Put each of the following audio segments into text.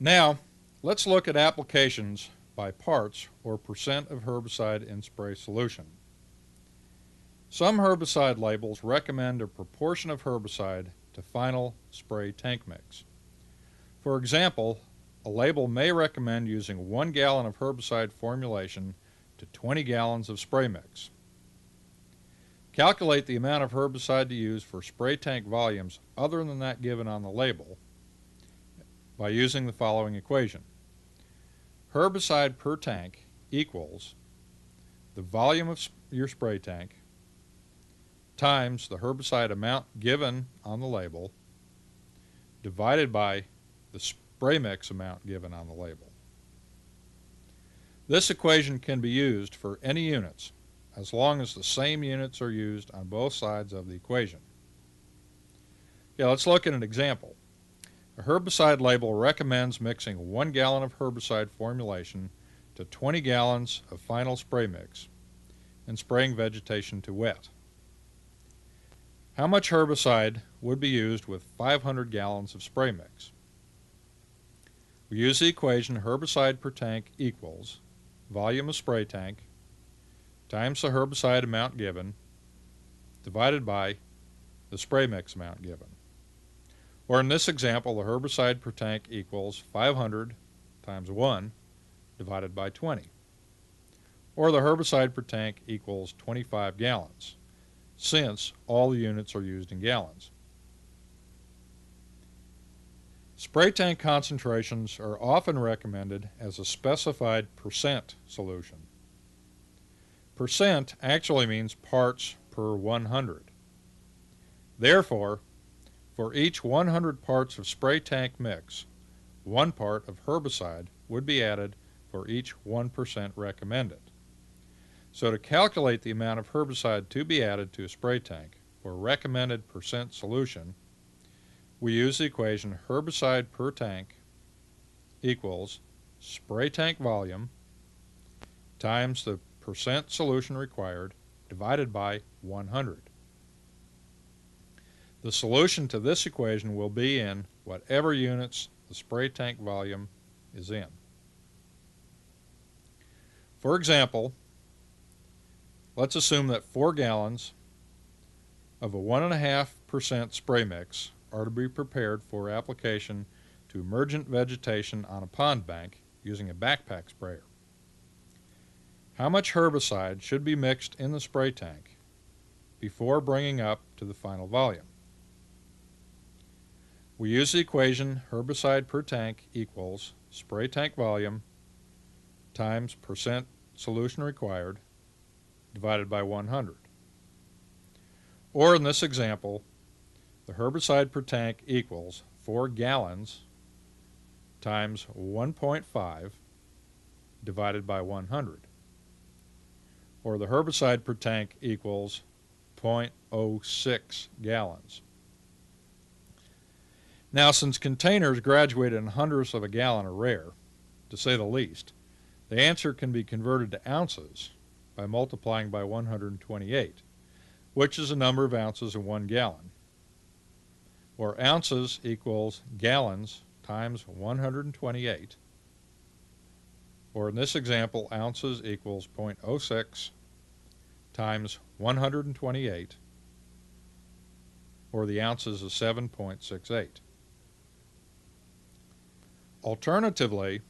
Now, let's look at applications by parts or percent of herbicide in spray solution. Some herbicide labels recommend a proportion of herbicide to final spray tank mix. For example, a label may recommend using 1 gallon of herbicide formulation to 20 gallons of spray mix. Calculate the amount of herbicide to use for spray tank volumes other than that given on the label by using the following equation. Herbicide per tank equals the volume of your spray tank times the herbicide amount given on the label divided by the spray mix amount given on the label. This equation can be used for any units as long as the same units are used on both sides of the equation. Let's look at an example. A herbicide label recommends mixing 1 gallon of herbicide formulation to 20 gallons of final spray mix and spraying vegetation to wet. How much herbicide would be used with 500 gallons of spray mix? We use the equation herbicide per tank equals volume of spray tank times the herbicide amount given divided by the spray mix amount given. Or in this example, the herbicide per tank equals 500 times 1 divided by 20. Or the herbicide per tank equals 25 gallons, since all the units are used in gallons. Spray tank concentrations are often recommended as a specified percent solution. Percent actually means parts per 100. Therefore, for each 100 parts of spray tank mix, 1 part of herbicide would be added for each 1% recommended. So to calculate the amount of herbicide to be added to a spray tank for a recommended percent solution, we use the equation herbicide per tank equals spray tank volume times the percent solution required divided by 100. The solution to this equation will be in whatever units the spray tank volume is in. For example, let's assume that 4 gallons of a 1.5% spray mix are to be prepared for application to emergent vegetation on a pond bank using a backpack sprayer. How much herbicide should be mixed in the spray tank before bringing up to the final volume? We use the equation herbicide per tank equals spray tank volume times percent solution required divided by 100. Or in this example, the herbicide per tank equals 4 gallons times 1.5 divided by 100. Or the herbicide per tank equals 0.06 gallons. Now, since containers graduated in hundredths of a gallon are rare, to say the least, the answer can be converted to ounces by multiplying by 128, which is the number of ounces in 1 gallon. Or ounces equals gallons times 128. Or in this example, ounces equals 0.06 times 128, or the ounces is 7.68. Alternatively,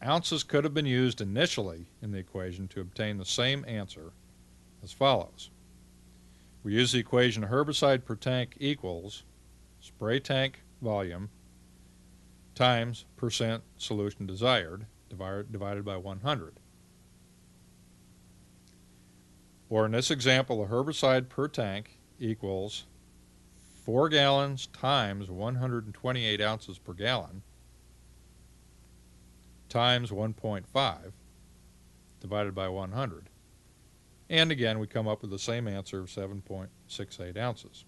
ounces could have been used initially in the equation to obtain the same answer as follows. We use the equation herbicide per tank equals spray tank volume times percent solution desired divided by 100. Or in this example, the herbicide per tank equals 4 gallons times 128 ounces per gallon times 1.5 divided by 100. And again, we come up with the same answer of 7.68 ounces.